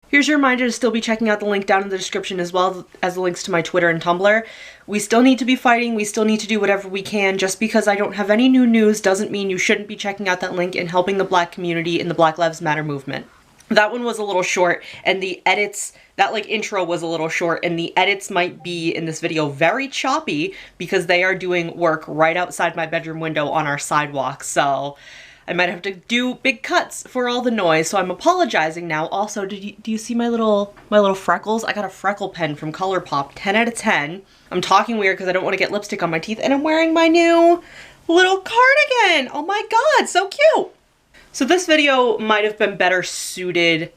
Here's your reminder to still be checking out the link down in the description as well as the links to my Twitter and Tumblr. We still need to be fighting, we still need to do whatever we can. Just because I don't have any new news doesn't mean you shouldn't be checking out that link and helping the Black community in the Black Lives Matter movement. That one was a little short, and the edits, that intro was a little short, and the edits might be in this video very choppy because they are doing work right outside my bedroom window on our sidewalk, so I might have to do big cuts for all the noise, so I'm apologizing now. Also, do you see my little freckles? I got a freckle pen from ColourPop, 10 out of 10. I'm talking weird because I don't want to get lipstick on my teeth, and I'm wearing my new little cardigan. Oh my god, so cute. So this video might have been better suited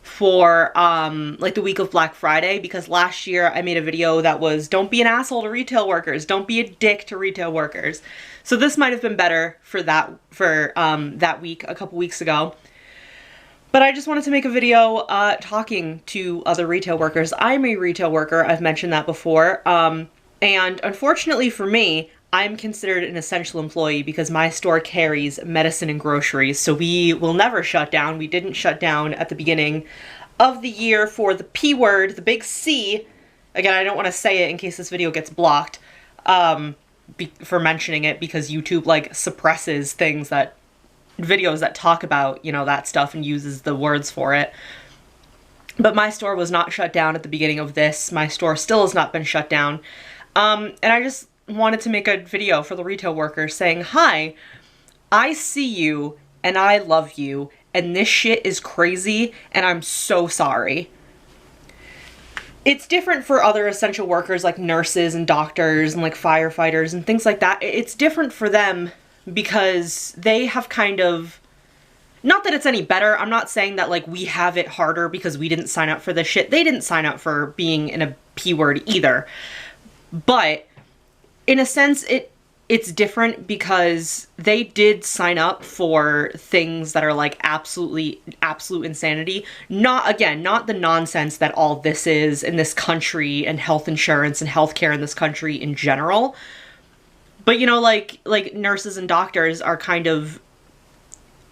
for the week of Black Friday, because last year I made a video that was don't be an asshole to retail workers, don't be a dick to retail workers. So this might have been better for that week a couple weeks ago. But I just wanted to make a video talking to other retail workers. I'm a retail worker, I've mentioned that before, and unfortunately for me, I'm considered an essential employee because my store carries medicine and groceries, so we will never shut down. We didn't shut down at the beginning of the year for the P word, the big C. Again, I don't want to say it in case this video gets blocked for mentioning it, because YouTube suppresses videos that talk about, that stuff and uses the words for it. But my store was not shut down at the beginning of this. My store still has not been shut down. And I just wanted to make a video for the retail workers saying, hi, I see you and I love you and this shit is crazy and I'm so sorry. It's different for other essential workers like nurses and doctors and firefighters and things like that. It's different for them because they have kind of, not that it's any better, I'm not saying that we have it harder because we didn't sign up for this shit. They didn't sign up for being in a P word either. But in a sense, it's different because they did sign up for things that are absolute insanity. Not the nonsense that all this is in this country and health insurance and healthcare in this country in general. But like nurses and doctors are kind of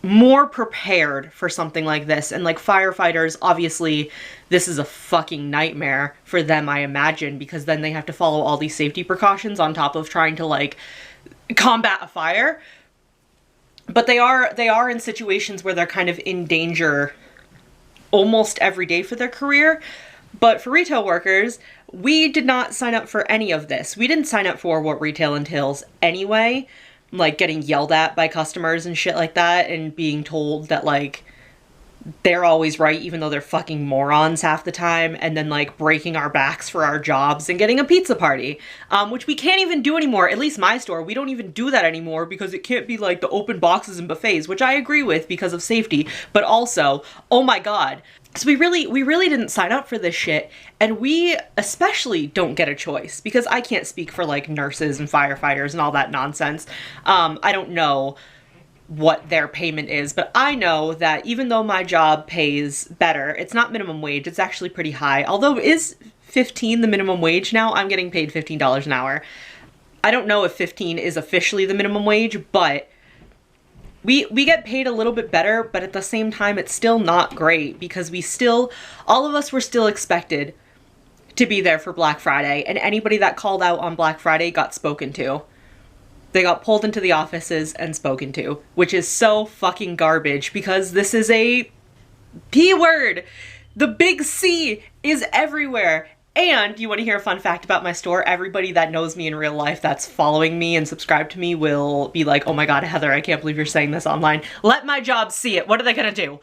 more prepared for something like this, and firefighters, obviously this is a fucking nightmare for them, I imagine, because then they have to follow all these safety precautions on top of trying to combat a fire. But they are in situations where they're kind of in danger almost every day for their career. But for retail workers, we did not sign up for any of this. We didn't sign up for what retail entails anyway. Getting yelled at by customers and shit like that, and being told that they're always right even though they're fucking morons half the time, and then breaking our backs for our jobs and getting a pizza party, which we can't even do anymore. At least my store, we don't even do that anymore because it can't be the open boxes and buffets, which I agree with because of safety, but also, oh my god. So we really didn't sign up for this shit, and we especially don't get a choice because I can't speak for nurses and firefighters and all that nonsense. I don't know what their payment is, but I know that even though my job pays better, it's not minimum wage, it's actually pretty high. Although is 15 the minimum wage now? I'm getting paid $15 an hour. I don't know if 15 is officially the minimum wage, but we get paid a little bit better, but at the same time, it's still not great because all of us were still expected to be there for Black Friday, and anybody that called out on Black Friday got spoken to. They got pulled into the offices and spoken to, which is so fucking garbage because this is a P word. The big C is everywhere. And you want to hear a fun fact about my store? Everybody that knows me in real life that's following me and subscribed to me will be like, oh my god, Heather, I can't believe you're saying this online. Let my job see it. What are they gonna do?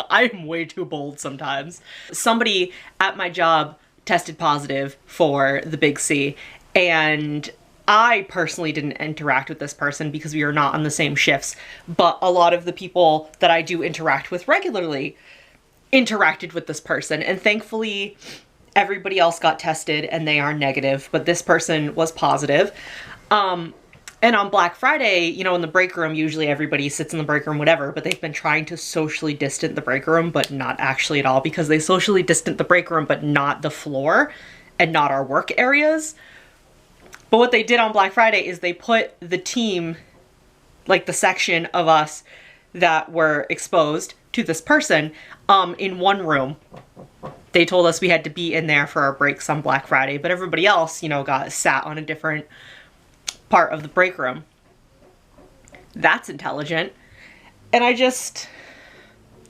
I'm way too bold sometimes. Somebody at my job tested positive for the big C, and I personally didn't interact with this person because we are not on the same shifts, but a lot of the people that I do interact with regularly interacted with this person, and thankfully everybody else got tested and they are negative, but this person was positive. And on Black Friday, in the break room, usually everybody sits in the break room, whatever, but they've been trying to socially distant the break room, but not actually at all, because they socially distant the break room, but not the floor and not our work areas. But what they did on Black Friday is they put the team, the section of us that were exposed, to this person in one room. They told us we had to be in there for our breaks on Black Friday, but everybody else, you know, got sat on a different part of the break room. That's intelligent. And I just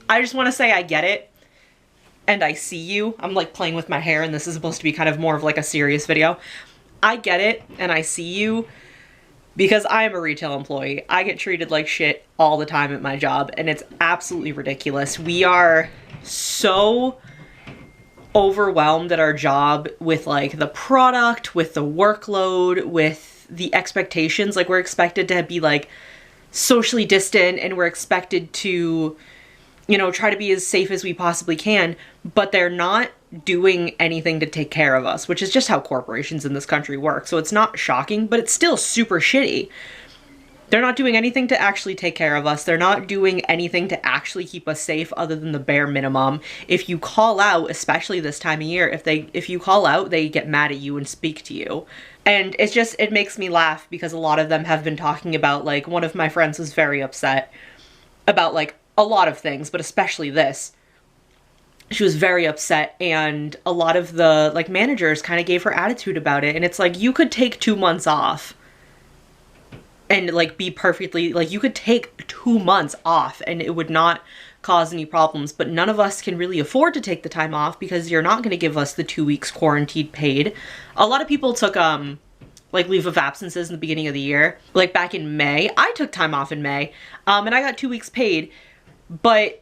want to say I get it. And I see you. I'm like playing with my hair, and this is supposed to be kind of more of like a serious video. I get it, and I see you, because I am a retail employee. I get treated like shit all the time at my job, and it's absolutely ridiculous. We are so overwhelmed at our job with like the product, with the workload, with the expectations. Like, we're expected to be like socially distant, and we're expected to, you know, try to be as safe as we possibly can, but they're not doing anything to take care of us, which is just how corporations in this country work. So it's not shocking, but it's still super shitty. They're not doing anything to actually take care of us. They're not doing anything to actually keep us safe other than the bare minimum. If you call out, especially this time of year, if you call out, they get mad at you and speak to you. And it's just, it makes me laugh because a lot of them have been talking about, like, one of my friends was very upset about, like, a lot of things, but especially this. She was very upset, and a lot of the, like, managers kind of gave her attitude about it. And it's like, you could take 2 months off and, like, be perfectly, like, you could take 2 months off and it would not cause any problems, but none of us can really afford to take the time off because you're not going to give us the 2 weeks quarantine paid. A lot of people took, like, leave of absences in the beginning of the year. Like, back in May, I took time off in May, and I got 2 weeks paid, but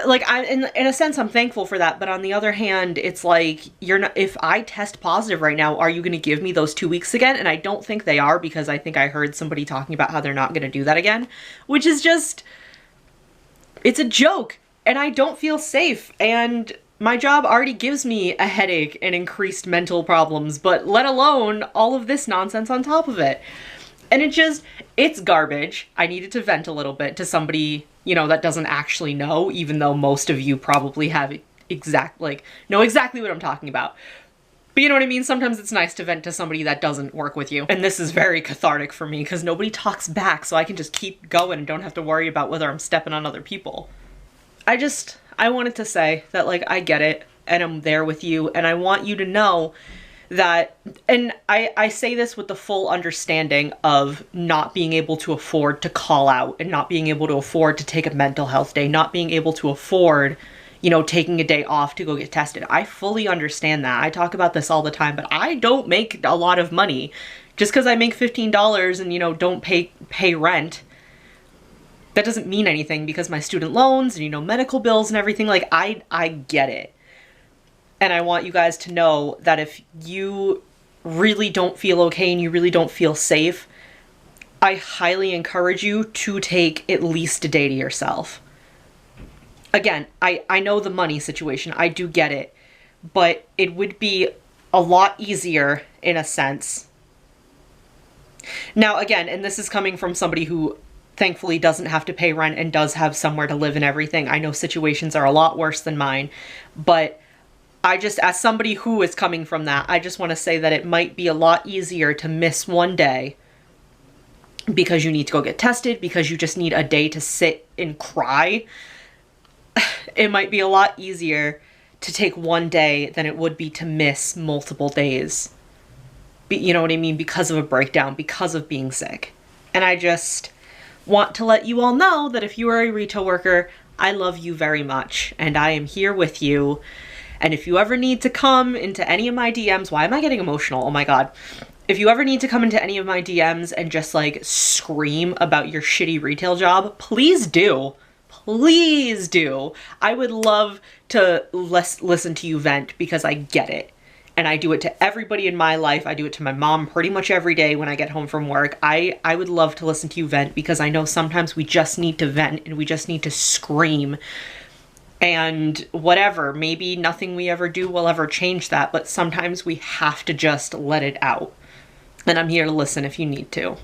like, in a sense, I'm thankful for that. But on the other hand, it's like, you're not, if I test positive right now, are you going to give me those 2 weeks again? And I don't think they are, because I think I heard somebody talking about how they're not going to do that again, which is just, it's a joke, and I don't feel safe. And my job already gives me a headache and increased mental problems, but let alone all of this nonsense on top of it. And it's garbage. I needed to vent a little bit to somebody, you know, that doesn't actually know, even though most of you probably have know exactly what I'm talking about. But you know what I mean? Sometimes it's nice to vent to somebody that doesn't work with you. And this is very cathartic for me because nobody talks back, so I can just keep going and don't have to worry about whether I'm stepping on other people. I wanted to say that, like, I get it, and I'm there with you, and I want you to know that, and I say this with the full understanding of not being able to afford to call out, and not being able to afford to take a mental health day, not being able to afford, you know, taking a day off to go get tested. I fully understand that. I talk about this all the time, but I don't make a lot of money. Just because I make $15 and, you know, don't pay rent, that doesn't mean anything, because my student loans and, you know, medical bills and everything, like, I get it. And I want you guys to know that if you really don't feel okay and you really don't feel safe, I highly encourage you to take at least a day to yourself. Again, I know the money situation, I do get it, but it would be a lot easier in a sense. Now, again, and this is coming from somebody who thankfully doesn't have to pay rent and does have somewhere to live and everything. I know situations are a lot worse than mine, but I just, as somebody who is coming from that, I just want to say that it might be a lot easier to miss one day because you need to go get tested, because you just need a day to sit and cry. It might be a lot easier to take one day than it would be to miss multiple days. You know what I mean? Because of a breakdown, because of being sick. And I just want to let you all know that if you are a retail worker, I love you very much, and I am here with you. And if you ever need to come into any of my DMs, why am I getting emotional? Oh my God. If you ever need to come into any of my DMs and just, like, scream about your shitty retail job, please do. Please do. I would love to listen to you vent, because I get it. And I do it to everybody in my life. I do it to my mom pretty much every day when I get home from work. I would love to listen to you vent, because I know sometimes we just need to vent and we just need to scream. And whatever, maybe nothing we ever do will ever change that, but sometimes we have to just let it out. And I'm here to listen if you need to,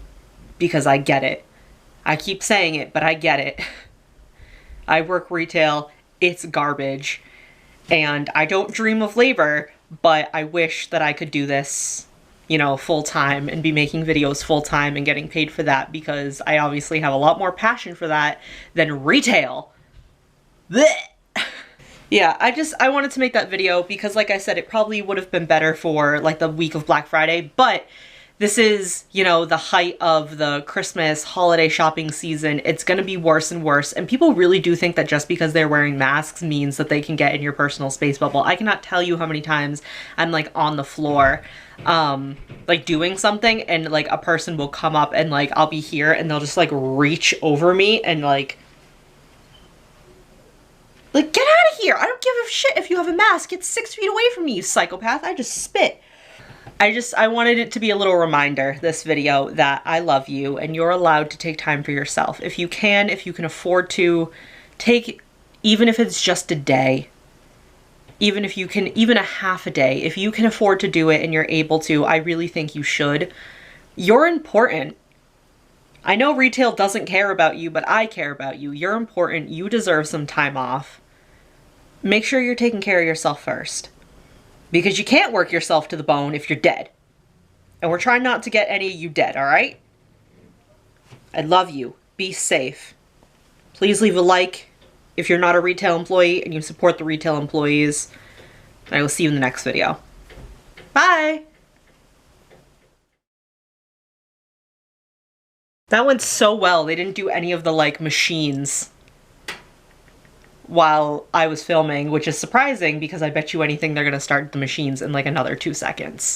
because I get it. I keep saying it, but I get it. I work retail, it's garbage, and I don't dream of labor, but I wish that I could do this, you know, full time and be making videos full time and getting paid for that, because I obviously have a lot more passion for that than retail. Blech. Yeah, I wanted to make that video because, like I said, it probably would have been better for like the week of Black Friday, but this is, you know, the height of the Christmas holiday shopping season. It's gonna be worse and worse, and people really do think that just because they're wearing masks means that they can get in your personal space bubble. I cannot tell you how many times I'm like on the floor, like doing something, and like a person will come up and like I'll be here and they'll just like reach over me and like get out of here! I don't give a shit if you have a mask. Get 6 feet away from me, you psychopath. I just spit. I wanted it to be a little reminder, this video, that I love you and you're allowed to take time for yourself. If you can afford to, take, even if it's just a day, even if you can, even a half a day, if you can afford to do it and you're able to, I really think you should. You're important. I know retail doesn't care about you, but I care about you. You're important. You deserve some time off. Make sure you're taking care of yourself first. Because you can't work yourself to the bone if you're dead. And we're trying not to get any of you dead, alright? I love you. Be safe. Please leave a like if you're not a retail employee and you support the retail employees. And I will see you in the next video. Bye! That went so well. They didn't do any of the, like, machines while I was filming, which is surprising because I bet you anything they're gonna start the machines in like another 2 seconds.